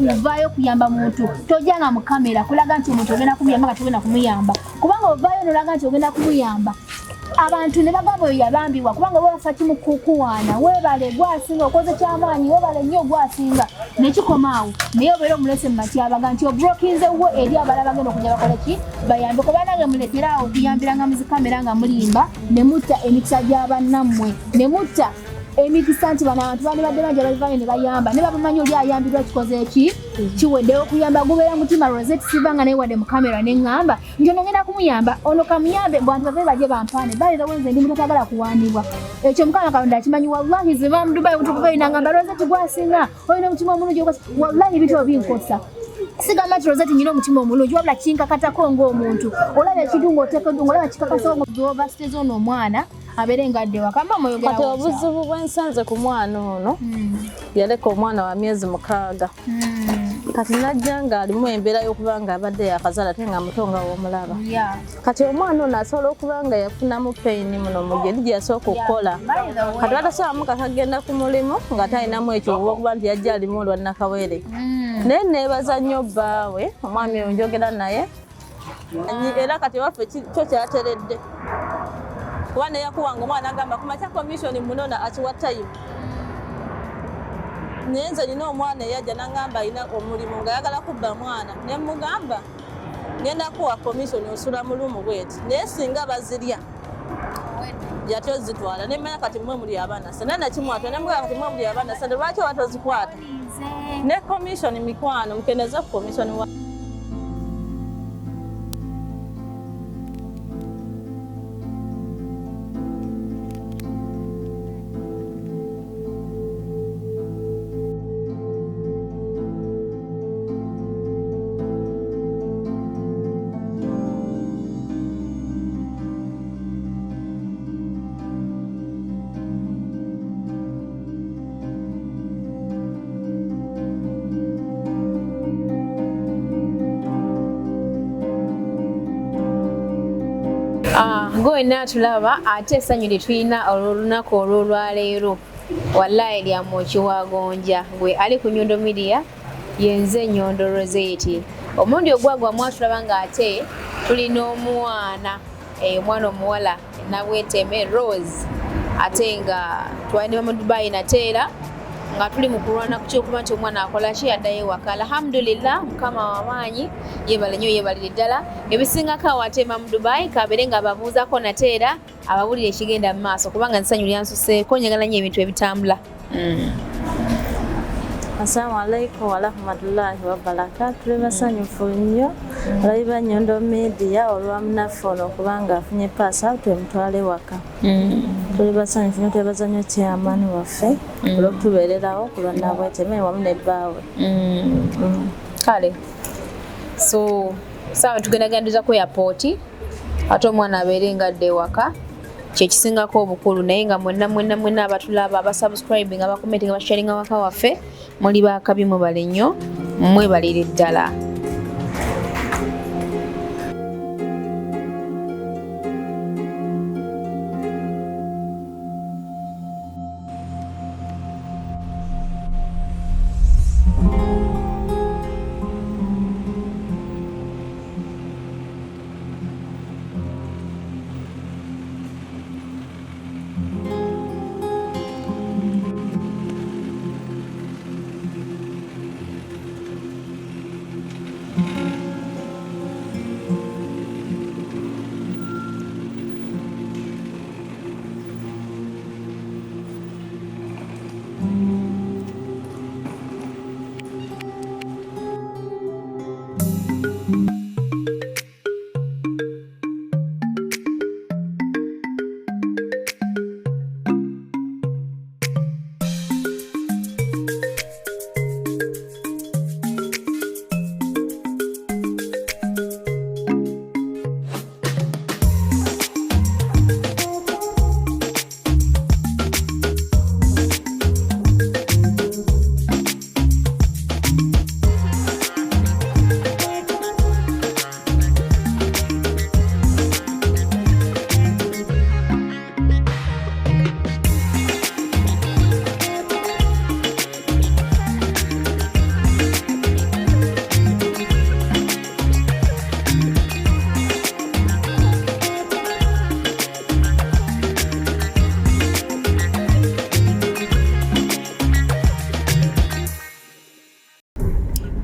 ovaayo okuyamba muntu tojjanga mu kamera kulaga nti omuntu ogenda kumuyamba nga togenda kumuyamba kubanga ovaayo nolaga nti ogenda kumuyamba abantu ne bagamba oyo yabambibwa kubanga bafa kimu kukuwaana weebale gwasinga okoze kyamaanyi weebale nnyo gwasinga nekikomaawo naye obeera omulese mu matyabaga nti obrokinze wo eri abala bagenda okujja bakola ki bayambe kubanange muleeterawo okuyambiranga muzikamera nga mulimba ne mutta emikisa gy'abannammwe ne mutta emikisa nti bano abantu bali badde bajja bavaayo ne bayamba ne babamanyi oli ayambirwa kikoze eki kiweddewo okuyamba gubeera mutima Rozet sivanga naye wadde mu kamera ne ŋŋamba nti ono ngenda kumuyamba ono kamuyambe bantu bave bajje bampaane balira wenze ndi mutatagala kuwaanibwa ekyo Mukama Katonda akimanyi wallahi ziva mu Dubai mutukuvayo nangamba Rozet gwasinga olina omutima omulungi wallahi bityo binkosa sigamba nti Rozet nyina omutima omulungi wabula kinkakatako ng'omuntu olaba ekintu ng'oteekeddwa olaba kikakasa ng'oba siteze ono omwana abeere ngadde wakamba moyogera kati obuzibu bwensanze ku mwana ono yaleka omwana wa myezi 6 kati najja ng'alimu embeera y'okuba nga abadde yakazaala ate nga mutonga w'omulaba kati omwana ono asobola okuba nga yafunamu peyini muno mu gye gye yasooka okukola kati batasobola kakagenda ku mulimu nga talinamu ekyo olw'okuba nti yajja alimu olwannakawere naye neebaza nnyo bbaawe omwami oyo njogera naye era kati waffe kyo kyateredde kuba ne yakuwanga omwana agamba kumakya komishoni munona akiwa tayimu naye nze nina omwana eyajja nangamba alina omulimu ng'ayagala kubba mwana ne mugamba ngenda kuwa komishoni osula mu lumu bweti naye singa bazirya yatyo zitwala nemanya kati mmwe muli abaana se naye nakimwatwa ne mugamba kati mmwe muli abaana se lwaki watozikwata ne komishoni mikwano mukendeze ku komishoni wa Goina tulaba ate essanyu lye tulina olunaku olw'olwaleero wallahi lya mwoki wagonja gwe ali ku Nyondo Media yenze Nyondo Rozet omundi ogwagwa mwatulaba nga ate tulina omwana omwana omuwala Nabweteme Rose ate nga twalina mu Dubai nateera nga tuli mu kulwana ku kyokuba nti omwana akola ki addayo ewaka alhamdulillah Mukama w'amaanyi yebale nnyo yebalire ddala ebisingako awatema mu Dubai kabeere nga ababuuzako nateera abawulire ekigenda mu maaso kubanga nsanyu lyansuseeko njagala nnyo ebintu ebitambula Assalamu alaikum wa rahmatullahi wa barakatuh. Tuli basanyufu nnyo olaba Nyondo Media olw'amunafu ono kubanga afunye paasa twemutwale waka. Tuli basanyufu nnyo twebaza nnyo chairman waffe olw'okutubeererawo ku lwa Nabweteme wamu ne bbaawe. Kale so sawa tugendagenda ku airport ate omwana abeere ngadde ewaka kyekisingako obukulu naye nga mwenna abatulaba abasubscribing abakomenting abasharing waka waffe muli bakabi mwebale nnyo mwebalire ddala.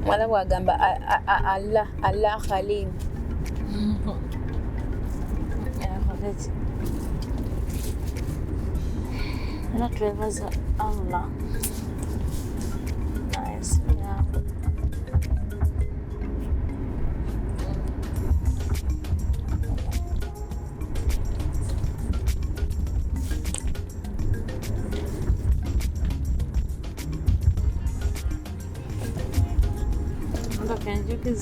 Mwala bwagamba Allah Khalim. Not twebaza Allah. Nice. Yeah. Can you get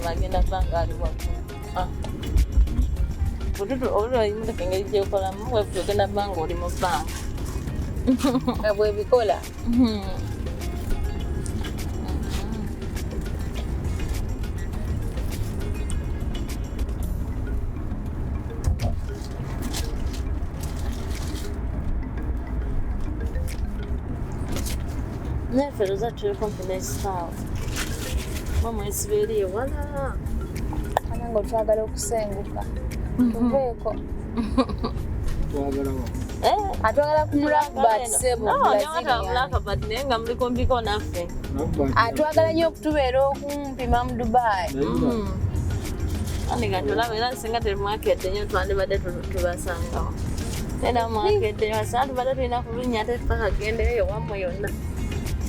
magenda bangali wako. Kututu olwo imuta kengeri je kola mu webu tugenda bango oli mu bank. Abwe bikola. Never za tuli confidence sawa. Mama isibiri wala. Anango twagala okusenguka. Tuveeko. Twagala wa. Atwagala kumulaba sebo mulaka but nenga mliko mbiko naffe. Atwagala nnyo okutubeera okumpima mu Dubai. Ani gatulaba era singa tuli market nnyo twandibadde tubasangawo. Era market wasatu badde tulina kulinya ate tukagenda wamwe yonna.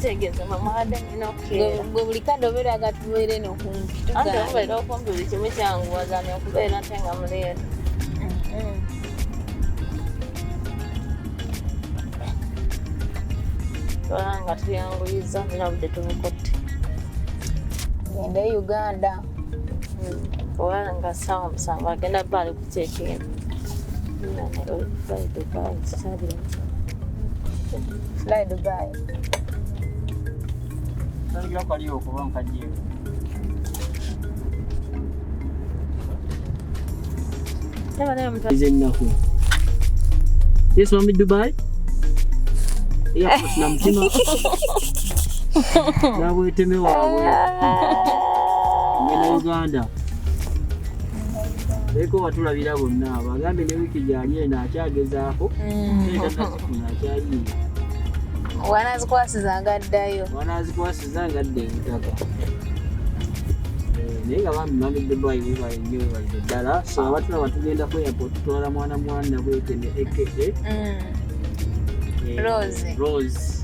Tegeza mama ade inoke. Gwe buli kado beera agatubeere n'okumpi. Ate obeera okumpi buli kimu kyangu wazane okubeera tenga muleero. Nga tuyanguyiza nabudde tubukotte. Genda Uganda. Owa nga sawa musanvu agenda bali kucekinga. Fly Dubai. Ngira kali okuba nkajje. Izennaku. Yesu mami Dubai. Airport na Mutima. Nabweteme wawe. Ngena Uganda. Eko watulabira bonna abagambe ne wiki gyali ena akyagezaako. Tetandazifuna akyali. Wanazikwasizanga addayo. Wanazikwasizanga adda ebitaka. Naye nga bambi mami Dubai webaye nnyo webalire ddala. So abatulaba tugenda ku airport tutwala mwana Nabweteme Rose.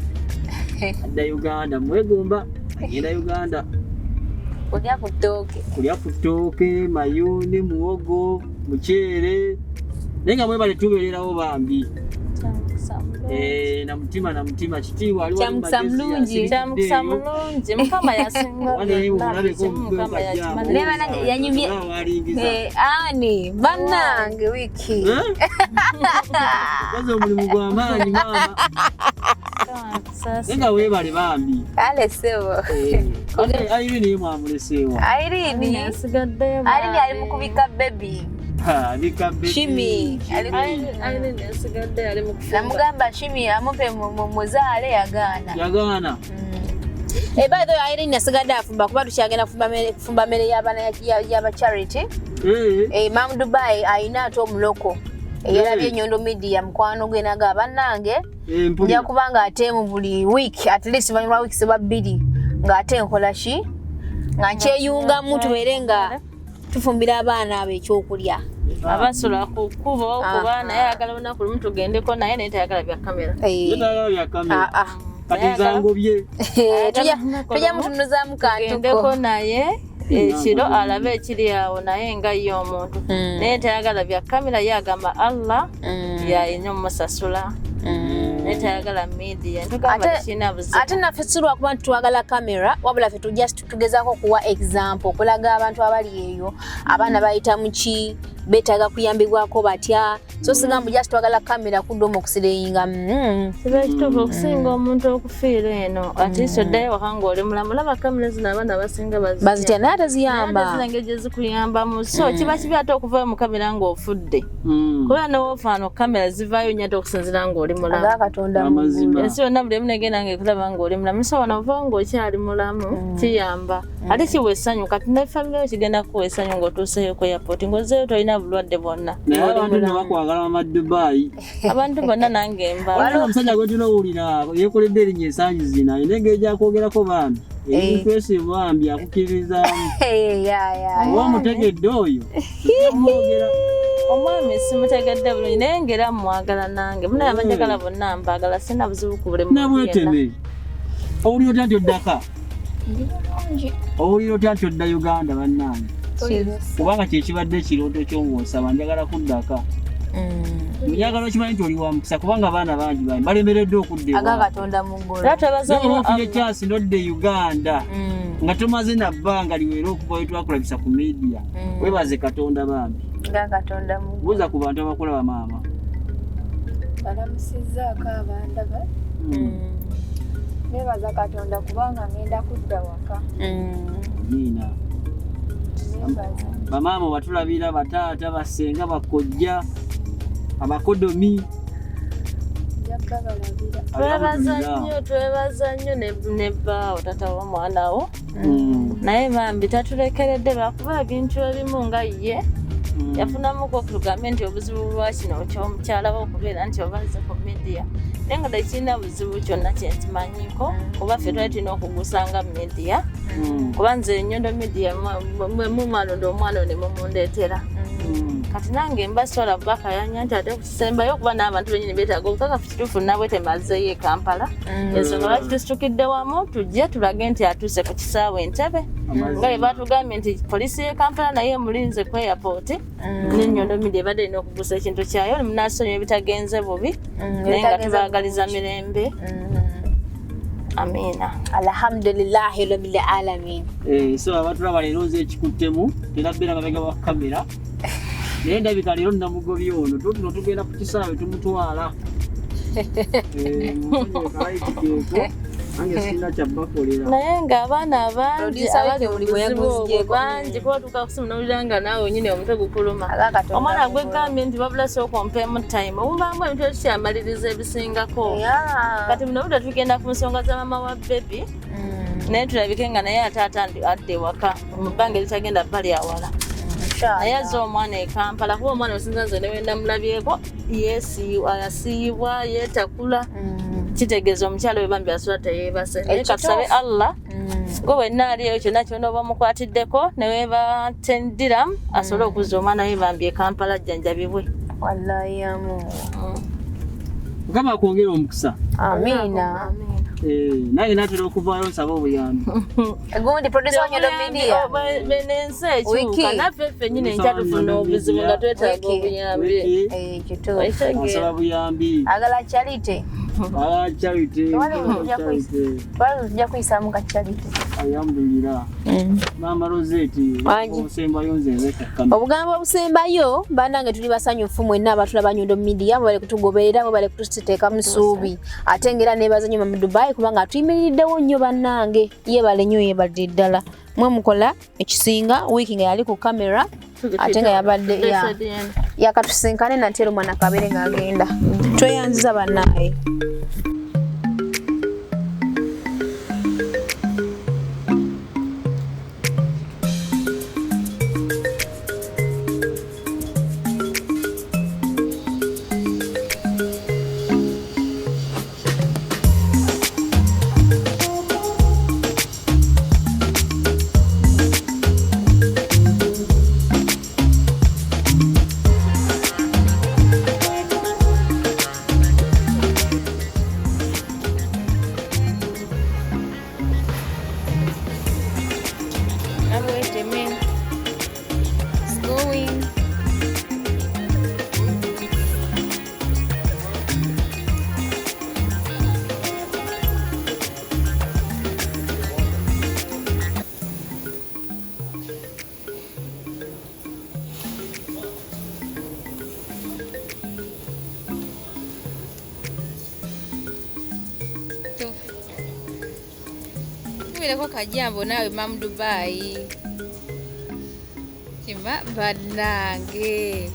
Adda Uganda mwegomba. Agenda Uganda. Kulya ku ttooke, mayuni, muwogo, muceere. Naye nga mwebale tubeererawo bambi. Na mutima kitiibwa ali wali magezi. Kyamukisa mulungi. Mukama yasinga. Mukama yanyumye. Ani bannange wiki. Kazo omulimu gw'amaanyi maama. Nga weebale bambi. Kale sebo. Irene mwamuleseewa. Irene ali mu kubika baby. Bika baby. Shimi. Irene yasigadde ali mu kufumba. Namugamba Shimi amupe muzaale yagaana. By the way, Irene yasigadde afumba kuba tukyagenda kufumba mmere y'abaana y'aba charity. Mam Dubai ayina ate omuloko. Eyalabye Nyondo Media mukwano gwe naga bannange. Nja kubanga ate mu buli week at least banywa weeks bbiri ng'ate nkola ki nga nkyeyungamu tubeere nga tufumbira abaana abo ekyokulya. Abasula ku kkubo kuba naye ayagala olunaku lumu tugendeko naye naye tayagala bya kamera. Kati zangobye. Tujja mutunuzaamu kantuko naye ekiro alabe ekiri awo naye nga ye omuntu naye tayagala bya kamera yagamba Allah yayina omusasula. Netayagala media ate naffe sirwa kuba twagala kamera wabula ffe tugezaako okuwa example okulaga abantu abali eyo abaana bayita muki betaaga kuyambibwako batya so sigamba just twagala kamera kuddomu okusireyinga siba ekituufu okusinga omuntu okufiira eno ati soddayo waka ng'oli mulamu laba kamera zino abaana basinga bazitya naye teziyamba zinange gye zikuyambamu so kiba kibi ate okuvayo mu kamera ng'ofudde kubera newoofaano kamera zivaayo nnyo ate okusinzira ng'oli mulamu ensi yonna buli emu negenda ng'ekulaba ng'oli mulamu so wano ovaayo ng'okyali mulamu kiyamba ate kiwa essanyu kati ne famire yo kigenda kuwa essanyu ng'otuuseyo ku airport ng'ozeeyo tolina bulwadde bwonna. Naye abantu ne bakwagala mu Dubai. Abantu bonna nange mba. Waliwo omusajja gwe tunoowulira yeekoledde erinnya ensangi zina ayina engeri gy'akwogerako bambi. Ebintu bambi akukkiririzaamu. Oba omutegedde oyo amwogera. Omwami simutegedde bulungi naye ngera mwagala nange. Munaye abanjagala bonna mbaagala sina buzibu ku buli muntu. Nabweteme. Owulira otya nti oddaka? Owulira otya nti odda Uganda bannange? Kubanga kyekibadde ekirooto ky'ong'osaba njagala kuddaka. Njagala okimanyi nti oli wa mukisa kubanga abaana bangi balemereddwa okudda ewa. Katonda mu ggulu. Ofuna ekyasi n'odda Uganda nga tomaze na bbanga liwera okuva we twakulabisa ku media. Webaze Katonda bambi. Katonda mu ggulu. Buuza ku bantu abakulaba maama. Balamusizzaako abandaba. Nebaza Katonda kubanga ngenda kudda waka. Nina. Bamaama batulabira bataata basenga bakojja abakodomi. Twebaza nnyo ne bbaawo tata w'omwana wo. Naye bambi tatulekeredde lwakuba ebintu ebimu nga ye yafunamuko okutugambe nti obuzibu bwa kino ky'omukyala we okubeera nti obaze ku media. Naye nga tekirina buzibu kyonna kye nkimanyiiko kuba ffe twali tulina okugusanga mu media kuba nze Nyondo Media mumalonda omwana ne mumundeetera. Kati nange mbasobola bakayanya nti ate kukisembayo okuba n'abantu bennyini beetaaga obukakafu kituufu Nabweteme azzeeyo e Kampala. Ensonga lwaki tusitukidde wamu tujje tulage nti atuuse ku kisaawe Entebbe nga bwe batugambye nti poliisi y'e Kampala naye emulinze ku airport ne Nyondo Media ebadde erina okugusa ekintu kyayo munaasonyiwa ebitagenze bubi naye nga tubaagaliza mirembe. Amina. Alhamdulillahi rabbil alamin. So abatulaba leero nze ekikuttemu terabbeera mabega wa kamera. Naye ndabika leero namugobye ono tuno tugenda ku kisaawe tumutwala. Ange sina kyabakolera. Naye ng'abaana abangi abali mu buzibu bangi kuba tukakusimu n'owulira nga naawe nyine omutwe gukuluma. Omwana gwegambye nti babula sooka ompeemu time obumbamu ebintu ekikyamaliriza ebisingako. Kati muno budde tugenda ku nsonga za mama wa bebi naye tulabike nga naye ate adde ewaka mu bbanga eritagenda bali awala. Naye azze omwana e Kampala kuba omwana osinza nze ne wenda mulabyeko yasiibwa yeetakula. Kitegeeza omukyala we bambi asula teyeebase. Naye katusabe Allah gwe wenna aliyo kyonna kyonna oba mukwatiddeko ne weeba tendira asobole okuzza omwana we bambi e Kampala ajjanjabibwe. Wallahi amu. Mukama akwongera omukisa. Amina. Nange naatera okuvaayo nsaba obuyambi. Gundi producer wa Nyondo Media. Benensi ekyuka naffe ffennyini enkya tufuna obuzibu nga twetaaga obuyambi. Kituufu. Asaba buyambi. Agala charity. Charity. Tujja kuyisaamu ka charity. Alhamdulillah. Mama Rozet obusembayo nze nzekakana. Obugambo obusembayo bannange tuli basanyufu mwenna abatulaba Nyondo Media bale kutugoberera bale kutusiteeka mu ssuubi ate ngera neebaza nnyo mu Dubai kubanga tuyimiriddewo nnyo bannange yebale nnyo yebadde ddala mwe mukola ekisinga wiiki nga yali ku kamera ate nga yabadde yakatusinkane natero mwana kabere ng'agenda tweyanziza bannange. Nabweteme. It's going. Kubireko kajambo nawe mamu Dubai. Kima bannange.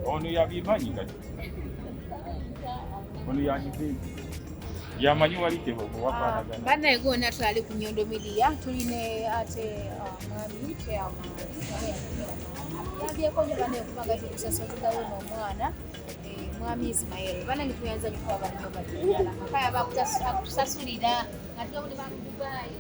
Ono yabimanyi kati. Ono yabimanyi. Yamanyi waliteho kuwafaanagana. Bannaye gonna twali ku Nyondo Media tuline ate mwami Amaze. Yabyeko nyo bannaye okubaga tukusasulugayo n'omwana mwami Ismail. Bannaye tuyanza nyo kuba banyo badala. Kaya bakusasulira nga tuli ba Dubai.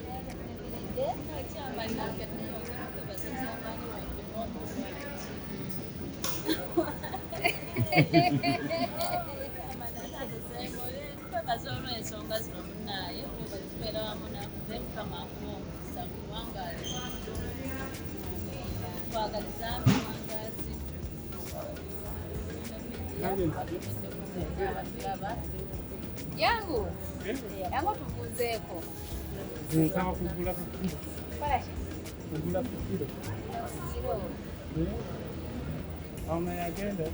Yangu tuvuzeeko. Nsaba kugula ku kilo. Kugula ku kilo. Auna yagenda.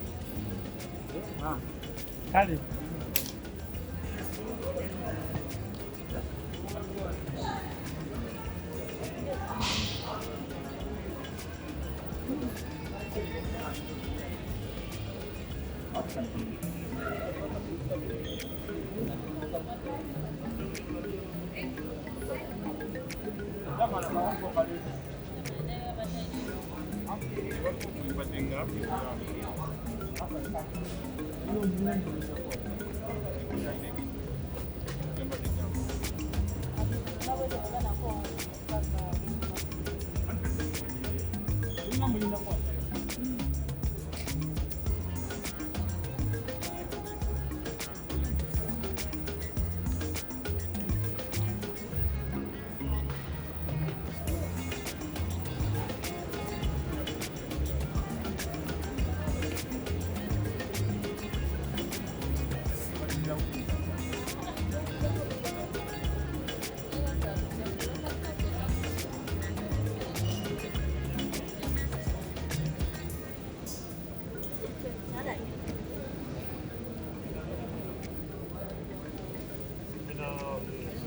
Kale.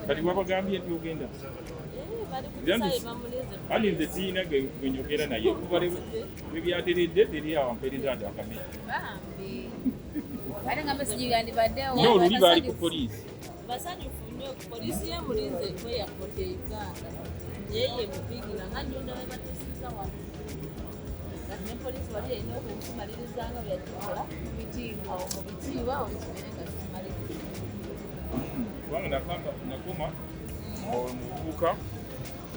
Kati wabagambye nti ogenda? Ani nze siina gwenyogera naye kuba bebyateredde teri awo mpereza ati akamenya. Oluli baali ku poliisi. Basanyufu nnyo poliisi y'emulinze kweyakote Uganda yeye mupigira nga Nyondo we batusiza wano. Kati ne poliisi wali erina okumaliriza byakikola mu bitiibwa olukibere nga tukimaliriza. Kubanga nakoma omuvubuka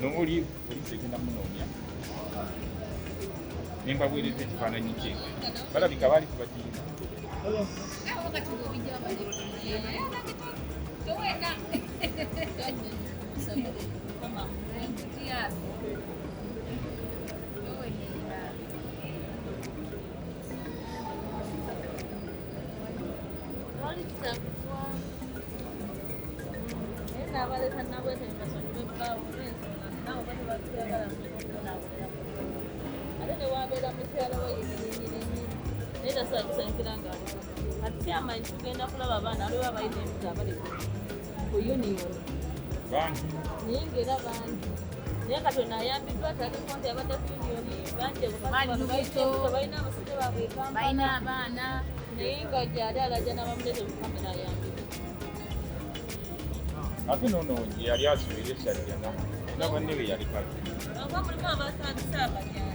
n'oli poliisi egenda munoonya ne mbaweereza ekifaananyi kye balabika baali kubakiina. Nabweteme basonyiwe bbaawo olw'ensonga nabo bali batuyagala nnyo okubonaabonera. basa kusankiranga ati amanyi tugenda kulaba abaana aliwo abalina embuto abali ku union bangi nyingera bangi naye Katonda ayambiddwa ataliko nti abadde ku union bangi balina abasajja baabwe balina abaana naye nga gyali alaja n'abamuleeta mukamera ayambiddwa ate nono yali asubira essajja na banne be yali kati mulimu abasambisa abajja